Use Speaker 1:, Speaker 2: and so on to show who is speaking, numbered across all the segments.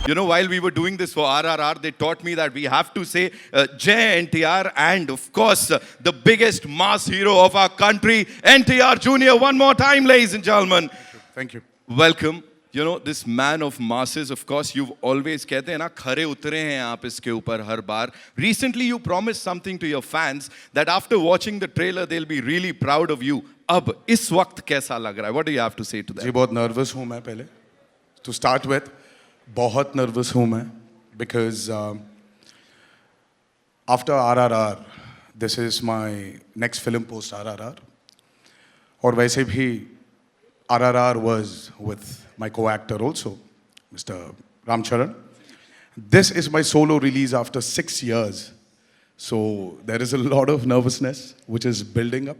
Speaker 1: You know, while we were doing this for RRR, they taught me that we have to say Jai NTR and, of course, the biggest mass hero of our country, NTR Jr. One more time, ladies and gentlemen.
Speaker 2: Thank you.
Speaker 1: Welcome. You know, this man of masses, of course, you've always कहते हैं ना खरे उतरे हैं आप इसके ऊपर हर बार. Recently, you promised something to your fans that after watching the trailer, they'll be really proud of you. अब इस वक्त कैसा लग रहा है? What do you have to say to that?
Speaker 2: जी बहुत नर्वस हूँ मैं पहले. To start with, बहुत नर्वस हूँ मैं because after RRR, this is my next film post RRR. और वैसे भी RRR was with my co-actor also, Mr. Ramcharan. This is my solo release after 6 years. So there is a lot of nervousness which is building up.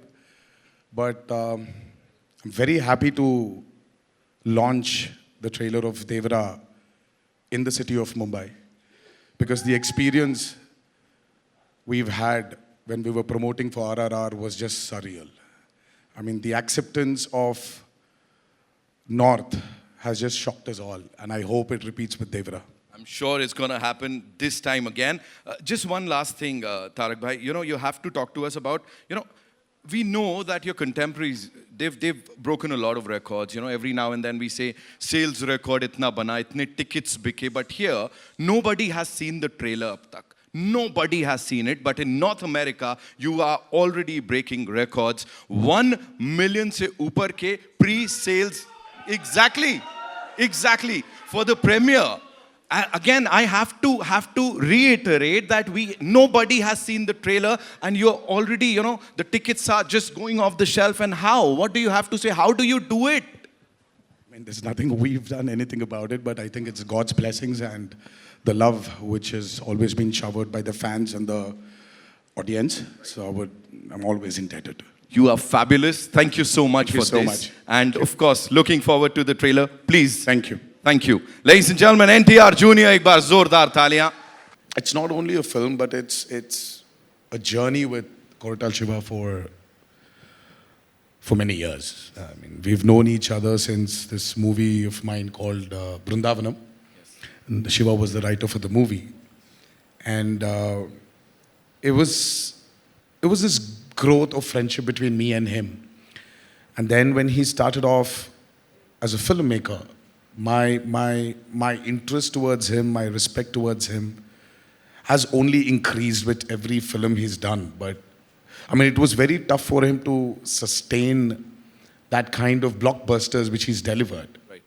Speaker 2: But I'm very happy to launch the trailer of Devara in the city of Mumbai. Because the experience we've had when we were promoting for RRR was just surreal. I mean, the acceptance of North has just shocked us all, and I hope it repeats with Devara.
Speaker 1: I'm sure it's going to happen this time again. Just one last thing, Tarak Bhai. You know, you have to talk to us about, we know that your contemporaries, they've broken a lot of records. You know, every now and then we say, sales record itna bana, itne tickets bike. But here, nobody has seen the trailer ab tak. Nobody has seen it, but in North America, you are already breaking records. 1 million se upar ke pre-sales. Exactly. For the premiere. Again, I have to reiterate that nobody has seen the trailer, and you're already, the tickets are just going off the shelf. And how? What do you have to say? How do you do it?
Speaker 2: I mean, there's nothing we've done anything about it, but I think it's God's blessings and the love which has always been showered by the fans and the audience. So I'm always indebted.
Speaker 1: You are fabulous. Thank you so much for this.
Speaker 2: Thank you so much.
Speaker 1: And of course, looking forward to the trailer. Please.
Speaker 2: Thank you.
Speaker 1: Thank you. Ladies and gentlemen, NTR Jr. ek baar zordar taaliyan.
Speaker 2: It's not only a film, but it's a journey with Koratal Shiva for many years. I mean, we've known each other since this movie of mine called Brindavanam. And Shiva was the writer for the movie. And it was this growth of friendship between me and him. And then when he started off as a filmmaker, my interest towards him, my respect towards him has only increased with every film he's done. But I mean, it was very tough for him to sustain that kind of blockbusters which he's delivered.
Speaker 1: Right.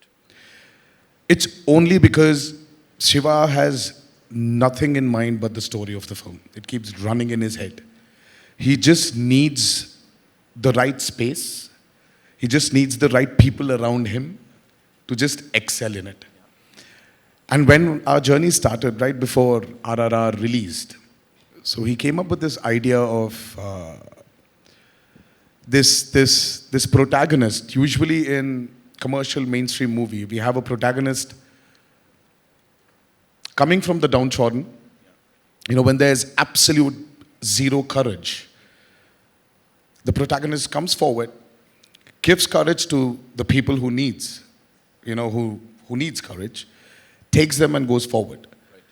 Speaker 2: It's only because Shiva has nothing in mind but the story of the film. It keeps running in his head. He just needs the right space. He just needs the right people around him to just excel in it. And when our journey started, right before RRR released, so he came up with this idea of this protagonist. Usually in commercial mainstream movie, we have a protagonist coming from the downtrodden. When there's absolute zero courage, the protagonist comes forward, gives courage to the people who needs courage, takes them and goes forward. Right.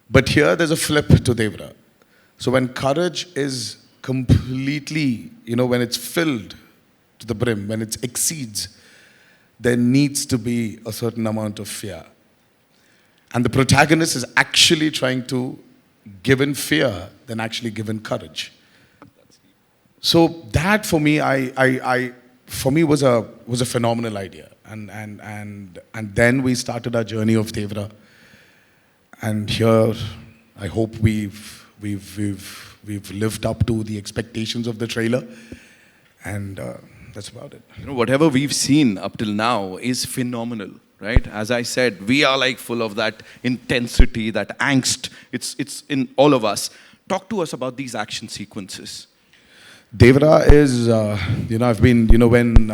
Speaker 2: But here there's a flip to Devara. So when courage is completely, when it's filled to the brim, when it exceeds, there needs to be a certain amount of fear. And the protagonist is actually trying to give in fear than actually give in courage. So that for me, was a phenomenal idea. And then we started our journey of Devara. And here, I hope we've lived up to the expectations of the trailer. And that's about it.
Speaker 1: Whatever we've seen up till now is phenomenal, right? As I said, we are like full of that intensity, that angst. It's in all of us. Talk to us about these action sequences.
Speaker 2: Devara is, I've been, when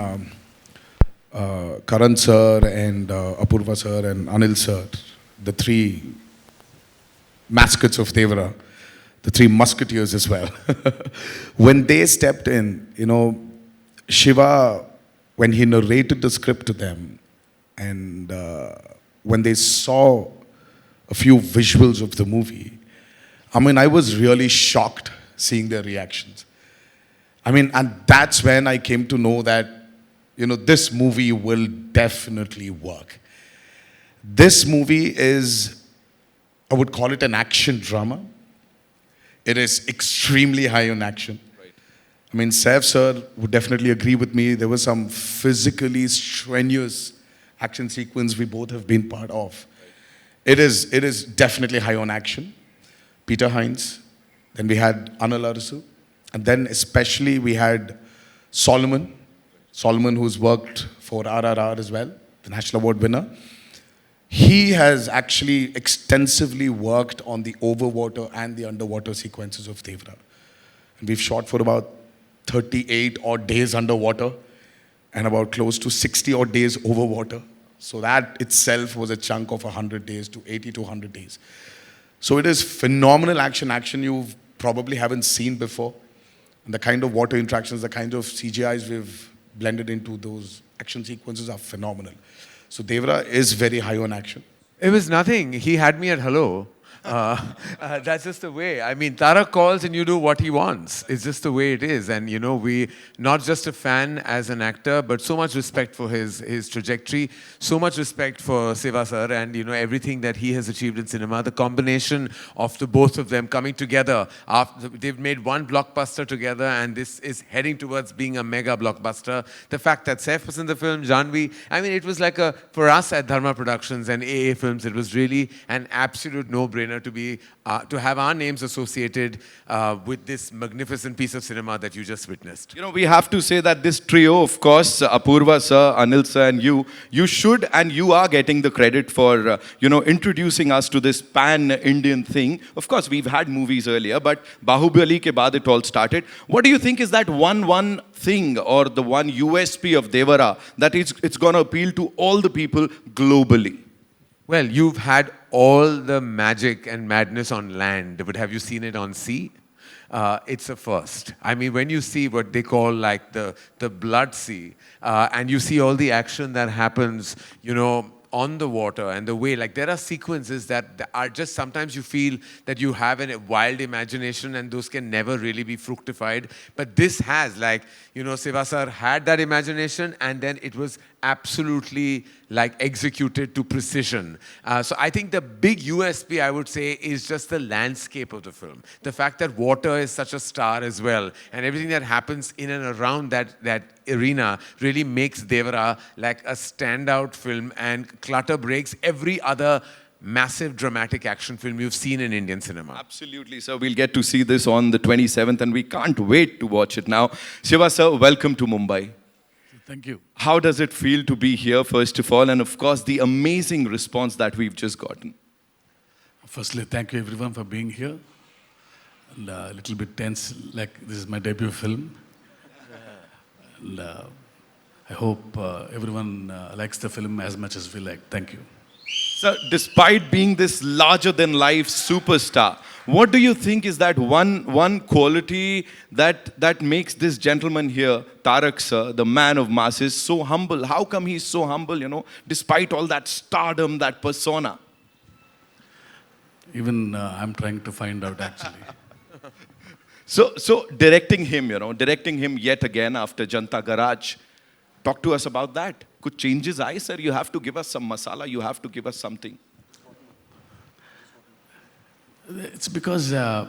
Speaker 2: Karan sir and Apurva sir and Anil sir, the three mascots of Devara, the three musketeers as well, when they stepped in, Shiva, when he narrated the script to them, and when they saw a few visuals of the movie, I mean, I was really shocked seeing their reactions. I mean, and that's when I came to know that, you know, this movie will definitely work. This movie is, I would call it an action drama. It is extremely high on action. I mean, Saif sir would definitely agree with me. There was some physically strenuous action sequence we both have been part of. It is definitely high on action. Peter Hines, then we had Anil Arasu, and then especially we had Solomon. Solomon, who's worked for RRR as well, the National Award winner. He has actually extensively worked on the overwater and the underwater sequences of Devra. And we've shot for about 38 odd days underwater and about close to 60 odd days overwater. So that itself was a chunk of 100 days to 80 to 100 days. So it is phenomenal action you probably haven't seen before. And the kind of water interactions, the kind of CGIs we've blended into those action sequences are phenomenal. So Devra is very high on action.
Speaker 3: It was nothing. He had me at hello. That's just the way. I mean, Tarak calls and you do what he wants. It's just the way it is. And, you know, we, not just a fan as an actor, but so much respect for his trajectory, so much respect for Seva sir and, you know, everything that he has achieved in cinema. The combination of the both of them coming together. After, they've made one blockbuster together and this is heading towards being a mega blockbuster. The fact that Saif was in the film, Janvi, I mean, it was like a, for us at Dharma Productions and AA Films, it was really an absolute no-brainer to be to have our names associated with this magnificent piece of cinema that you just witnessed.
Speaker 1: You know, we have to say that this trio, of course, Apurva sir, Anil sir, and you should and you are getting the credit for, you know, introducing us to this pan-Indian thing. Of course, we've had movies earlier, but Bahubali ke baad it all started. What do you think is that one thing or the one USP of Devara that it's going to appeal to all the people globally?
Speaker 3: Well, you've had all the magic and madness on land, but have you seen it on sea? It's a first. I mean, when you see what they call like the blood sea, and you see all the action that happens, you know, on the water and the way, like there are sequences that are just, sometimes you feel that you have a wild imagination and those can never really be fructified. But this has, like, you know, Seva sir had that imagination and then it was absolutely like executed to precision. So I think the big USP, I would say, is just the landscape of the film. The fact that water is such a star as well, and everything that happens in and around that arena really makes Devara like a standout film and clutter breaks every other massive dramatic action film you've seen in Indian cinema.
Speaker 1: Absolutely, sir. We'll get to see this on the 27th and we can't wait to watch it now. Shiva sir, welcome to Mumbai.
Speaker 4: Thank you.
Speaker 1: How does it feel to be here, first of all, and of course, the amazing response that we've just gotten?
Speaker 4: Firstly, thank you everyone for being here. And a little bit tense, like this is my debut film. And I hope everyone likes the film as much as we like. Thank you.
Speaker 1: Sir, despite being this larger-than-life superstar, what do you think is that one quality that makes this gentleman here, Tarak sir, the man of masses, so humble? How come he's so humble, you know, despite all that stardom, that persona?
Speaker 4: Even I'm trying to find out actually.
Speaker 1: So directing him, you know, directing him yet again after Janta Garage, talk to us about that. Could changes aaye, sir? You have to give us some masala, you have to give us something.
Speaker 4: It's because, you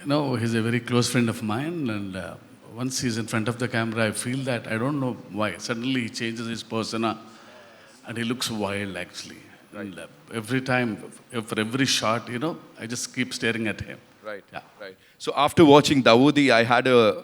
Speaker 4: know, he's a very close friend of mine, and once he's in front of the camera, I feel that, I don't know why, suddenly he changes his persona, and he looks wild, actually. And every time, for every shot, you know, I just keep staring at him.
Speaker 1: Right,
Speaker 4: Yeah.
Speaker 1: right. So after watching Dawoodi, I had a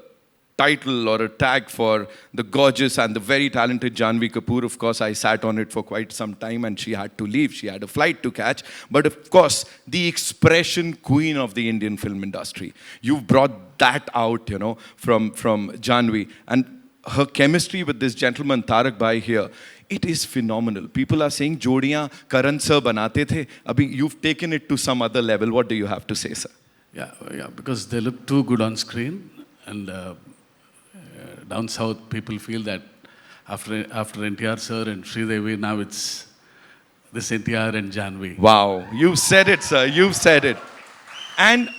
Speaker 1: title or a tag for the gorgeous and the very talented Janvi Kapoor. Of course, I sat on it for quite some time and she had to leave. She had a flight to catch. But of course, the expression queen of the Indian film industry. You've brought that out, you know, from Janvi. And her chemistry with this gentleman, Tarak Bhai here, it is phenomenal. People are saying, Jodiyan Karan sir banate the. Abhi, you've taken it to some other level. What do you have to say, sir?
Speaker 4: Yeah, because they look too good on screen, and down south people feel that after NTR sir and Sridevi, now it's this NTR and Janvi.
Speaker 1: Wow, you said it, sir. You said it. And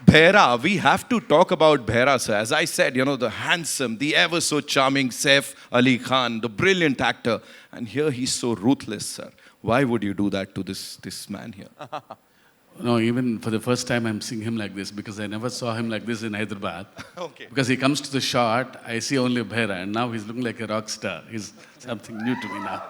Speaker 1: Bhera, we have to talk about Bhera, sir. As I said, the handsome, the ever so charming Saif Ali Khan, the brilliant actor. And here he's so ruthless, sir. Why would you do that to this man here?
Speaker 4: No, even for the first time I'm seeing him like this because I never saw him like this in Hyderabad.
Speaker 1: Okay.
Speaker 4: Because he comes to the shot, I see only Bhera, and now he's looking like a rock star. He's something new to me now.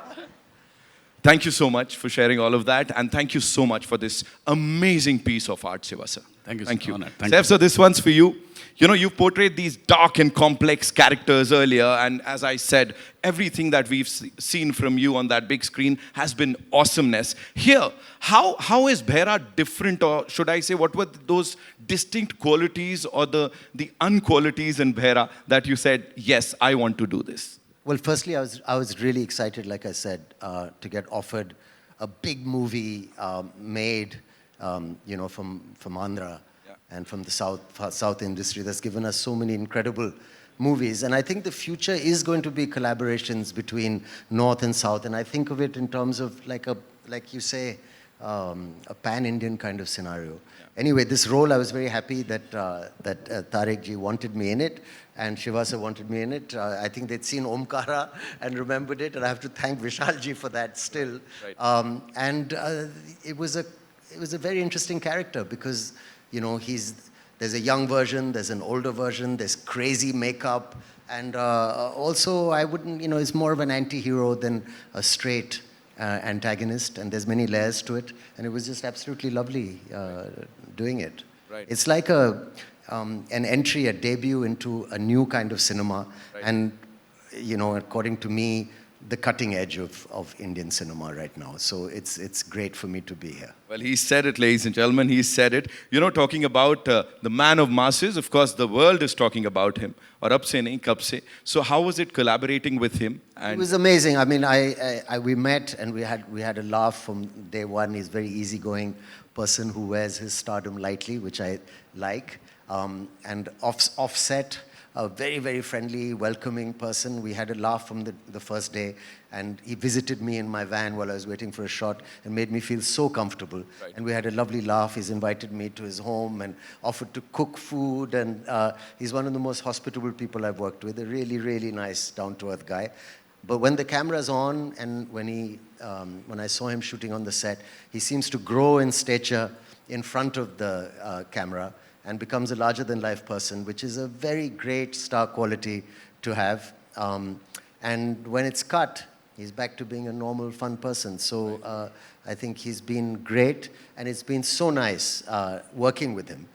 Speaker 1: Thank you so much for sharing all of that. And thank you so much for this amazing piece of art, Shiva, sir.
Speaker 4: Thank you, sir.
Speaker 1: Thank you.
Speaker 4: Honored. Thank
Speaker 1: Saif,
Speaker 4: you.
Speaker 1: sir, this one's for you. You portrayed these dark and complex characters earlier, and as I said, everything that we've seen from you on that big screen has been awesomeness. Here, how is Bhera different, or should I say, what were those distinct qualities or the unqualities in Bhera that you said, yes, I want to do this?
Speaker 5: Well, firstly, I was really excited, like I said, to get offered a big movie made, from Andhra and from the South industry that's given us so many incredible movies. And I think the future is going to be collaborations between North and South. And I think of it in terms of like you say, a pan-Indian kind of scenario. Yeah. Anyway, this role, I was very happy that Tariq ji wanted me in it, and Shivasa wanted me in it. I think they'd seen Omkara and remembered it, and I have to thank Vishal ji for that still. Right. It was a very interesting character because, there's a young version, there's an older version, there's crazy makeup, and also I wouldn't, it's more of an anti-hero than a straight antagonist, and there's many layers to it, and it was just absolutely lovely doing it.
Speaker 1: Right.
Speaker 5: It's like an entry, a debut into a new kind of cinema, right. And according to me, the cutting edge of Indian cinema right now. So it's great for me to be here.
Speaker 1: Well, he said it, ladies and gentlemen, he said it. Talking about the man of masses, of course, the world is talking about him. Aur ab se nahi, kab se. So how was it collaborating with him?
Speaker 5: It was amazing. I mean, we met and we had a laugh from day one. He's a very easygoing person who wears his stardom lightly, which I like. And offset, a very, very friendly, welcoming person. We had a laugh from the first day, and he visited me in my van while I was waiting for a shot and made me feel so comfortable. Right. And we had a lovely laugh. He's invited me to his home and offered to cook food, and he's one of the most hospitable people I've worked with, a really, really nice, down-to-earth guy. But when the camera's on and when I saw him shooting on the set, he seems to grow in stature in front of the camera and becomes a larger-than-life person, which is a very great star quality to have. And when it's cut, he's back to being a normal, fun person. So I think he's been great, and it's been so nice working with him.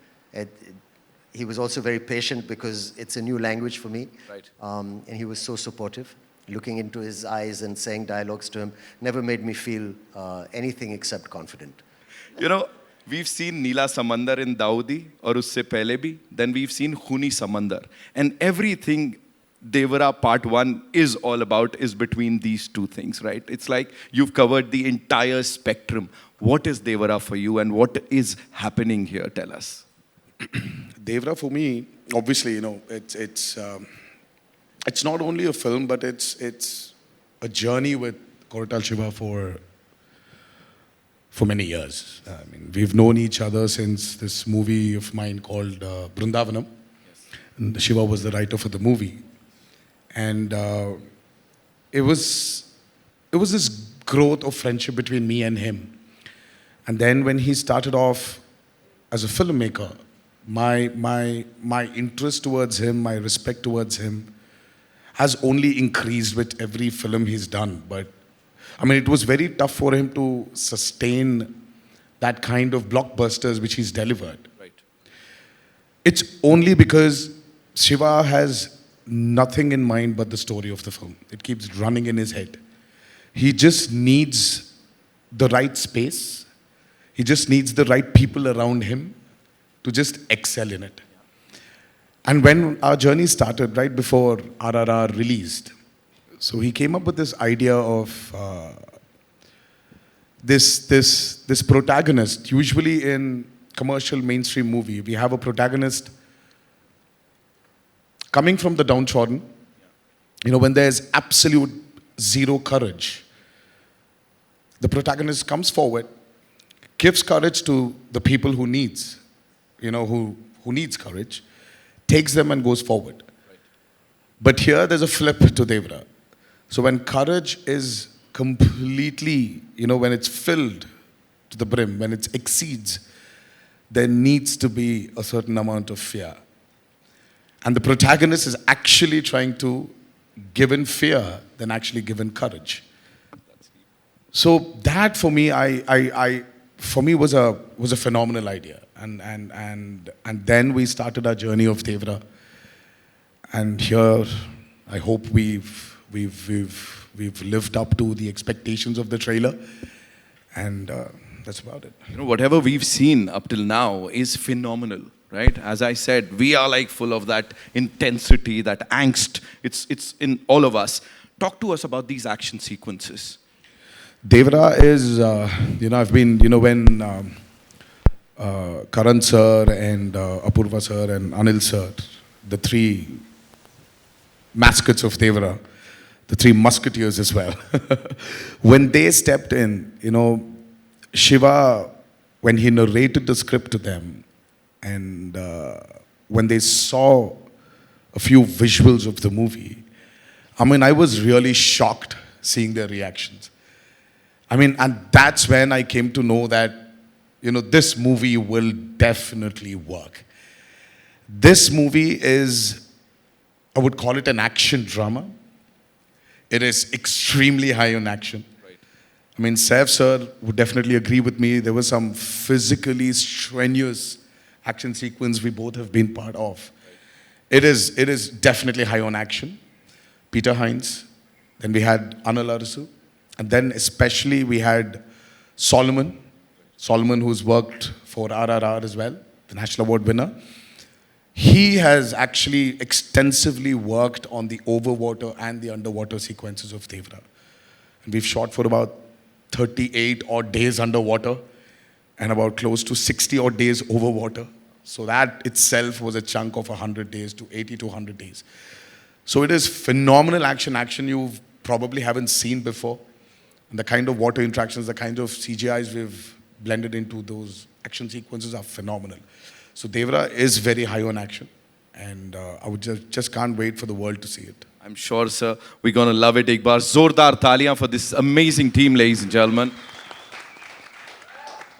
Speaker 5: He was also very patient because it's a new language for me. Right. And he was so supportive. Looking into his eyes and saying dialogues to him never made me feel anything except confident.
Speaker 1: We've seen Neela Samandar in Daudi, or usse pehle bhi. Then we've seen Khuni Samandar. And everything Devara Part 1 is all about is between these two things, right? It's like you've covered the entire spectrum. What is Devara for you, and what is happening here? Tell us.
Speaker 2: Devara for me, obviously, it's not only a film, but it's a journey with Koratal Shiva for many years. I mean, we've known each other since this movie of mine called Brindavanam. Yes. And Shiva was the writer for the movie. And it was this growth of friendship between me and him. And then when he started off as a filmmaker, my interest towards him, my respect towards him has only increased with every film he's done. But I mean, it was very tough for him to sustain that kind of blockbusters which he's delivered. Right. It's only because Shiva has nothing in mind but the story of the film. It keeps running in his head. He just needs the right space. He just needs the right people around him to just excel in it. And when our journey started, right before RRR released, so he came up with this idea of this protagonist. Usually in commercial mainstream movie, we have a protagonist coming from the downtrodden, when there's absolute zero courage. the protagonist comes forward, gives courage to the people who needs, who needs courage, takes them and goes forward. But here there's a flip to Devra. So when courage is completely, when it's filled to the brim, when it exceeds, there needs to be a certain amount of fear. And the protagonist is actually trying to give in fear than actually give in courage. So that for me, for me was a phenomenal idea. And then we started our journey of Devra. And here, I hope we've lived up to the expectations of the trailer. And that's about it.
Speaker 1: Whatever we've seen up till now is phenomenal, right? As I said, we are like full of that intensity, that angst. It's in all of us. Talk to us about these action sequences.
Speaker 2: Devra is, I've been, when Karan sir and Apurva sir and Anil sir, the three mascots of Devra, the three musketeers as well, when they stepped in, Shiva, when he narrated the script to them, and when they saw a few visuals of the movie, I was really shocked seeing their reactions. And that's when I came to know that, this movie will definitely work. This movie is, I would call it an action drama. It is extremely high on action. Saif sir would definitely agree with me. There was some physically strenuous action sequence we both have been part of. It is definitely high on action. Peter Hines, then we had Anil Arasu, and then especially we had Solomon, who's worked for RRR as well, the National Award winner. He has actually extensively worked on the overwater and the underwater sequences of Devra. And we've shot for about 38 odd days underwater and about close to 60 odd days overwater. So that itself was a chunk of 100 days to 80 to 100 days. So it is phenomenal action you probably haven't seen before. And the kind of water interactions, the kind of CGIs we've blended into those action sequences are phenomenal. So Devra is very high on action. And I would just can't wait for the world to see it.
Speaker 1: I'm sure, sir, we're going to love it. Ek baar zordar taliyan for this amazing team, ladies and gentlemen.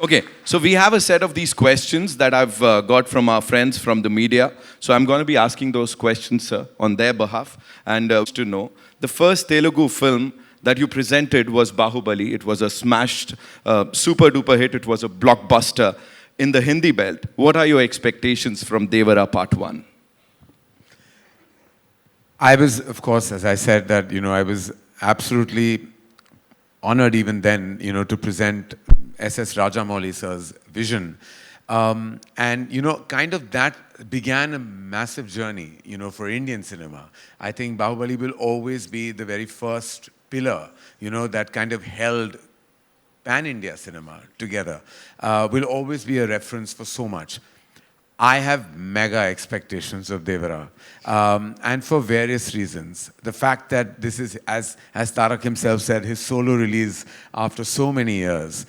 Speaker 1: Okay, so we have a set of these questions that I've got from our friends from the media. So I'm going to be asking those questions, sir, on their behalf. And to know, the first Telugu film that you presented was Bahubali. It was a smashed, super duper hit. It was a blockbuster in the Hindi belt. What are your expectations from Devara Part 1?
Speaker 3: I was, of course, as I said, that, I was absolutely honored even then, to present S.S. Rajamouli sir's vision. And, kind of that began a massive journey, for Indian cinema. I think Bahubali will always be the very first pillar, that kind of held pan-India cinema together. Will always be a reference for so much. I have mega expectations of Devara, and for various reasons. The fact that this is, as Tarak himself said, his solo release after so many years.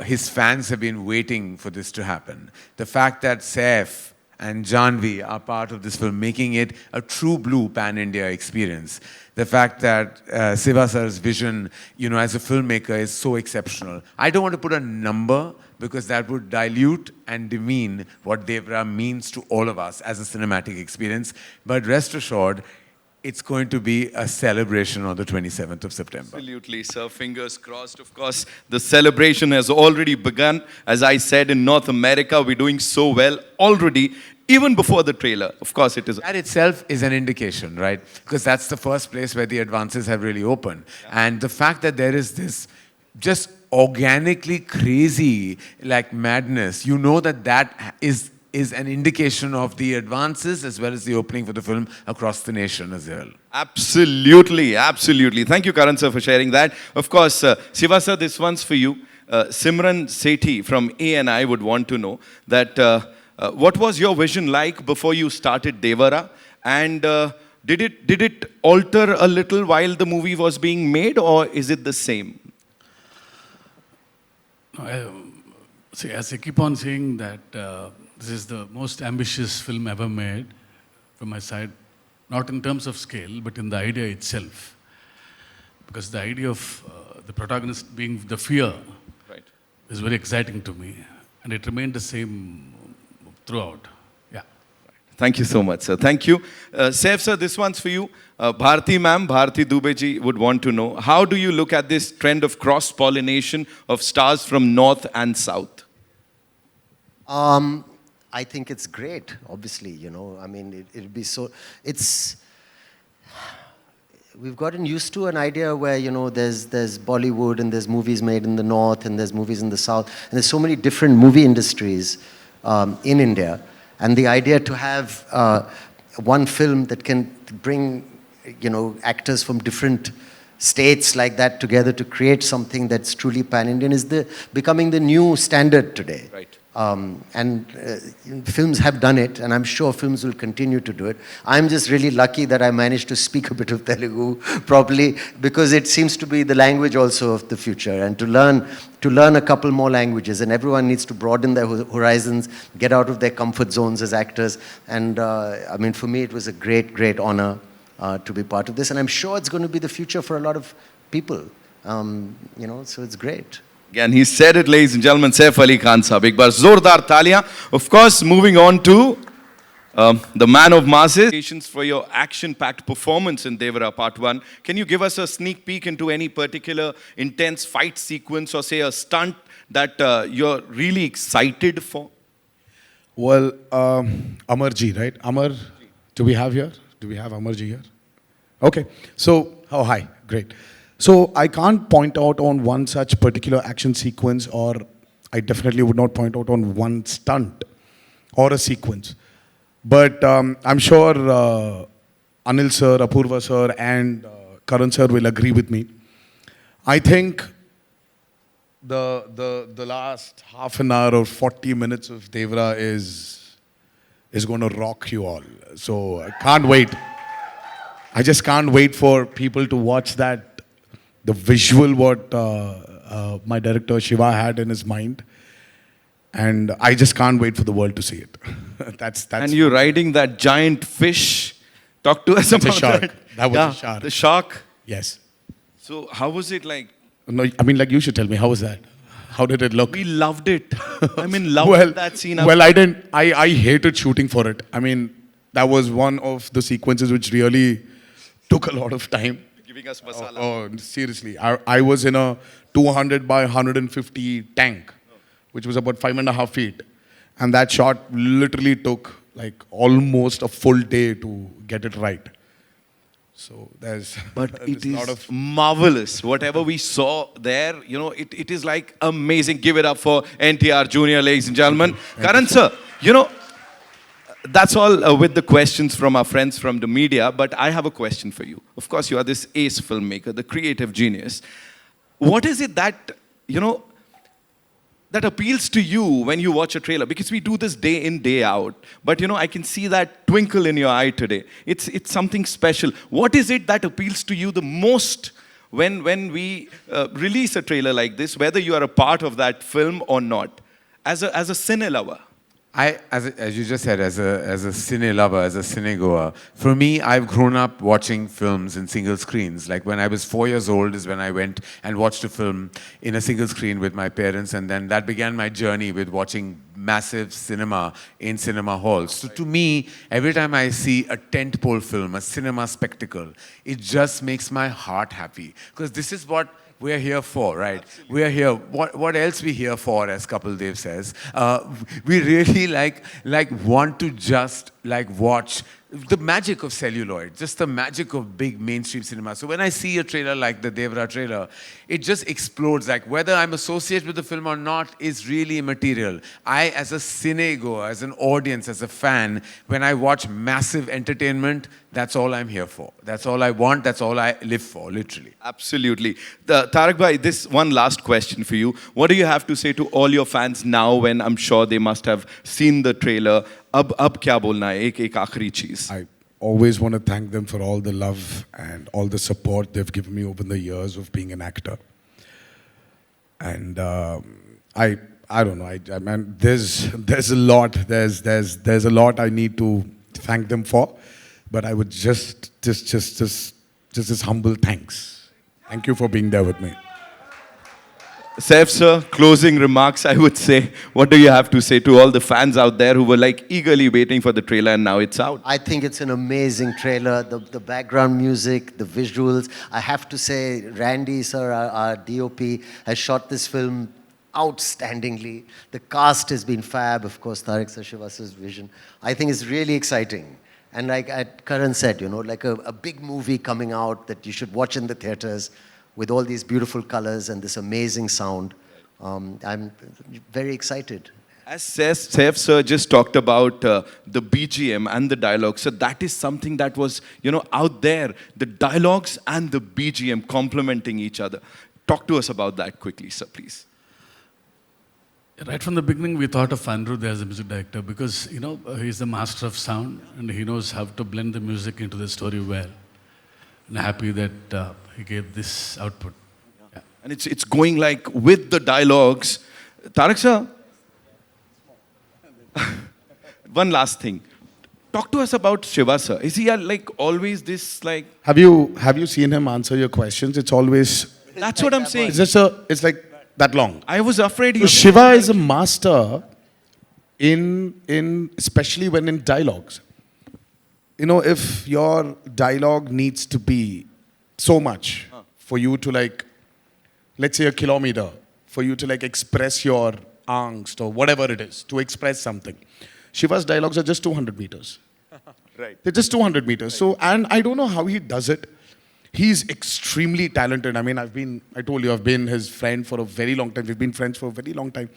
Speaker 3: His fans have been waiting for this to happen. The fact that Saif and Janvi are part of this film, making it a true blue pan-India experience. The fact that Siva sir's vision, as a filmmaker is so exceptional. I don't want to put a number because that would dilute and demean what Devra means to all of us as a cinematic experience. But rest assured, it's going to be a celebration on the 27th of September.
Speaker 1: Absolutely, sir. Fingers crossed. Of course, the celebration has already begun. As I said, in North America, we're doing so well already, even before the trailer. Of course, it is.
Speaker 3: That itself is an indication, right? Because that's the first place where the advances have really opened. Yeah. And the fact that there is this just organically crazy, like madness, that is an indication of the advances as well as the opening for the film across the nation as well.
Speaker 1: Absolutely, absolutely. Thank you, Karan sir, for sharing that. Of course, Siva sir, this one's for you. Simran Sethi from ANI would want to know that what was your vision like before you started Devara? And did it alter a little while the movie was being made, or is it the same?
Speaker 4: See, as I keep on saying that this is the most ambitious film ever made from my side, not in terms of scale, but in the idea itself. Because the idea of the protagonist being the fear
Speaker 1: Right.
Speaker 4: is very exciting to me. And it remained the same throughout. Yeah.
Speaker 1: Thank you so much, sir. Thank you. Saif, sir, this one's for you. Bharti ma'am, Bharti Dubey ji would want to know, how do you look at this trend of cross-pollination of stars from north and south?
Speaker 5: I think it's great, obviously, you know. I mean, it'll be so, it's, we've gotten used to an idea where, you know, there's Bollywood and there's movies made in the north and there's movies in the south. And there's so many different movie industries in India. And the idea to have one film that can bring, you know, actors from different states like that together to create something that's truly pan-Indian is becoming the new standard today.
Speaker 1: Right.
Speaker 5: Films have done it, and I'm sure films will continue to do it. I'm just really lucky that I managed to speak a bit of Telugu properly, because it seems to be the language also of the future, and to learn a couple more languages, and everyone needs to broaden their horizons, get out of their comfort zones as actors. And I mean, for me, it was a great, great honor to be part of this, and I'm sure it's going to be the future for a lot of people. You know, so it's great.
Speaker 1: Again, he said it, ladies and gentlemen, Saif Ali Khan Sahab. Ek baar zordar taliyan. Of course, moving on to the man of masses. For your action-packed performance in Devara Part 1, can you give us a sneak peek into any particular intense fight sequence or say a stunt that you're really excited for?
Speaker 2: Well, Amarji, right? Amar, do we have here? Do we have Amarji here? Okay. So, oh, hi. Great. So, I can't point out on one such particular action sequence, or I definitely would not point out on one stunt or a sequence. But I'm sure Anil sir, Apurva sir, and Karan sir will agree with me. I think the last half an hour or 40 minutes of Devara is going to rock you all. So I can't wait. I just can't wait for people to watch that. The visual what my director Shiva had in his mind, and I just can't wait for the world to see it. that's
Speaker 1: And you're riding that giant fish. Talk to us
Speaker 2: That's a
Speaker 1: about
Speaker 2: shark.
Speaker 1: that.
Speaker 2: That was a shark.
Speaker 1: The shark.
Speaker 2: yes.
Speaker 1: So how was it like?
Speaker 2: No, I mean, like, you should tell me, how was that? How did it look?
Speaker 1: We loved it. I mean, loved that scene.
Speaker 2: Well, I didn't. I hated shooting for it. I mean, that was one of the sequences which really took a lot of time.
Speaker 1: Giving us masala.
Speaker 2: Oh, seriously. I was in a 200 by 150 tank, which was about 5.5 feet. And that shot literally took like almost a full day to get it right. So there's,
Speaker 1: But
Speaker 2: there's
Speaker 1: it
Speaker 2: a lot
Speaker 1: is
Speaker 2: of
Speaker 1: marvelous. Whatever we saw there, you know, it is like amazing. Give it up for NTR Jr., ladies and gentlemen. Karan sir, you know, that's all with the questions from our friends from the media, but I have a question for you. Of course, you are this ace filmmaker, the creative genius. What is it that, you know, that appeals to you when you watch a trailer? Because we do this day in, day out. But, you know, I can see that twinkle in your eye today. It's something special. What is it that appeals to you the most when we release a trailer like this, whether you are a part of that film or not, as a cine lover?
Speaker 3: As you just said, as a cine lover, as a cinegoer, for me, I've grown up watching films in single screens. Like when I was 4 years old is when I went and watched a film in a single screen with my parents, and then that began my journey with watching massive cinema in cinema halls. So to me, every time I see a tentpole film, a cinema spectacle, it just makes my heart happy. Because this is what we're here for, right? Absolutely. We're here. What else we here for, as Kapil Dev says? We really like want to just watch the magic of celluloid, just the magic of big mainstream cinema. So when I see a trailer like the Devara trailer, it just explodes. Like whether I'm associated with the film or not is really immaterial. I, as a cinegoer, as an audience, as a fan, when I watch massive entertainment, that's all I'm here for. That's all I want. That's all I live for, literally.
Speaker 1: Absolutely. Tarak bhai, this one last question for you. What do you have to say to all your fans now when I'm sure they must have seen the trailer? Ab kya bolna hai? Ek aakhri cheez.
Speaker 2: I always want to thank them for all the love and all the support they've given me over the years of being an actor. And I don't know. I mean, there's a lot. There's a lot I need to thank them for, but I would just this humble thanks. Thank you for being there with me.
Speaker 1: Saif sir, closing remarks, I would say. What do you have to say to all the fans out there who were like eagerly waiting for the trailer and now it's out?
Speaker 5: I think it's an amazing trailer. The background music, the visuals. I have to say, Randy, sir, our DOP, has shot this film outstandingly. The cast has been fab. Of course, Tarak Srivastava's vision. I think it's really exciting. And like Karan said, you know, like a big movie coming out that you should watch in the theaters with all these beautiful colors and this amazing sound. I'm very excited.
Speaker 1: As Saif sir just talked about the BGM and the dialogue, so that is something that was, you know, out there. The dialogues and the BGM complementing each other. Talk to us about that quickly, sir, please.
Speaker 4: Right from the beginning, we thought of Anirudh as a music director because, you know, he's the master of sound and he knows how to blend the music into the story well. And happy that he gave this output. Yeah.
Speaker 1: And it's going like with the dialogues. Tarak sir, one last thing. Talk to us about Shiva sir. Is he like always this like...
Speaker 2: Have you seen him answer your questions? It's always
Speaker 1: That's what I'm saying.
Speaker 2: it's like that long.
Speaker 1: I was afraid he
Speaker 2: So Shiva is a master in especially when in dialogues. You know, if your dialogue needs to be so much for you to like, let's say a kilometer, for you to like express your angst or whatever it is, to express something. Shiva's dialogues are just 200 meters.
Speaker 1: Right.
Speaker 2: They're just 200 meters. So, and I don't know how he does it. He's extremely talented. I mean, I told you, I've been his friend for a very long time. We've been friends for a very long time.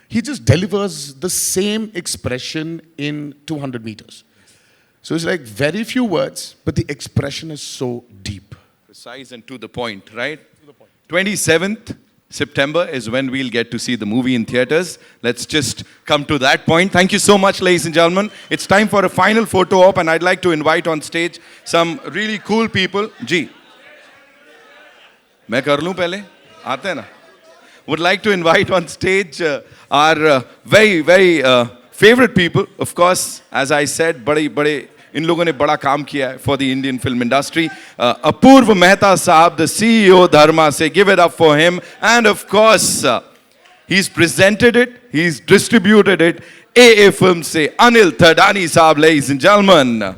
Speaker 2: He just delivers the same expression in 200 meters. So it's like very few words, but the expression is so deep.
Speaker 1: Precise and to the point, right? 27th September is when we'll get to see the movie in theaters. Let's just come to that point. Thank you so much, ladies and gentlemen. It's time for a final photo op, and I'd like to invite on stage some really cool people. Ji. मैं कर लूं पहले आते हैं ना would like to invite on stage our very favorite people. Of course, as I said, बड़े इन लोगों ने बड़ा काम किया है for the Indian film industry. Apurva Mehta Saab, the CEO Dharma, say give it up for him. And of course, he's presented it, he's distributed it. AA Films say Anil Thadani Saab, ladies and gentlemen.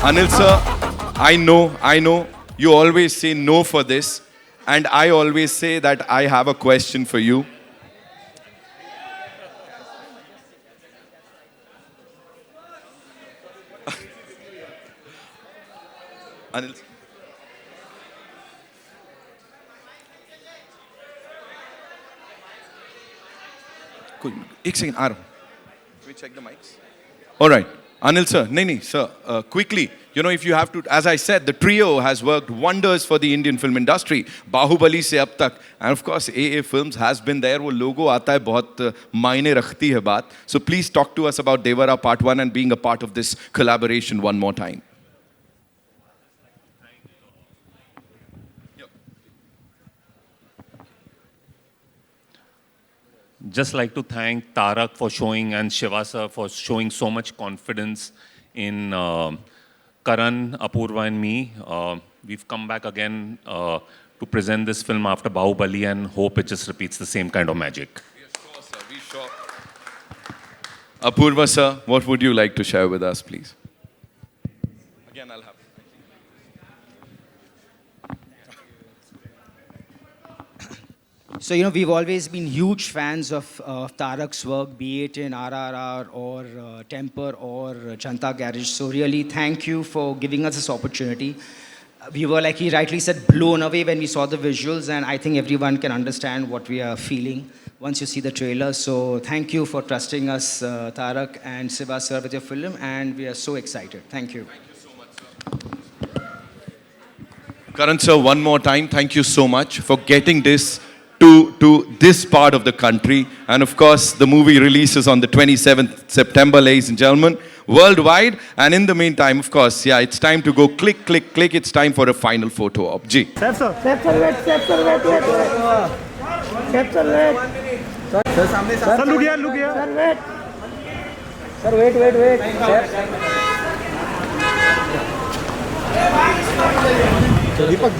Speaker 1: Anil sir, I know, you always say no for this. And I always say that I have a question for you. Anil. एक second आ रहा हूँ. Can we check the mics? All right. Anil sir, sir, quickly, you know, if you have to, as I said, the trio has worked wonders for the Indian film industry. Bahubali se ab tak, and of course, AA Films has been there. वो logo आता है बहुत मायने रखती है बात. So please talk to us about Devara Part 1 and being a part of this collaboration one more time.
Speaker 6: Just like to thank Tarak for showing and Shiva sir for showing so much confidence in Karan, Apurva and me. We've come back again to present this film after Bahubali and hope it just repeats the same kind of magic.
Speaker 1: We are sure, sir. We sure. Apurva sir, what would you like to share with us, please? Again, I'll have.
Speaker 7: So, you know, we've always been huge fans of Tarak's work, be it in RRR or Temper or Janta Garage. So really, thank you for giving us this opportunity. We were, like he rightly said, blown away when we saw the visuals, and I think everyone can understand what we are feeling once you see the trailer. So thank you for trusting us, Tarak and Shiva sir, with your film, and we are so excited. Thank you.
Speaker 1: Karan sir, one more time, thank you so much for getting this to this part of the country. And of course, the movie releases on the 27th September, ladies and gentlemen, worldwide. And in the meantime, of course, yeah, it's time to go click. It's time for a final photo op. Ji.
Speaker 8: Sir, wait. Capture wait sir look here sir wait sir wait Deepak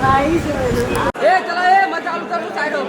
Speaker 9: ए चला ए मत चालू कर side हो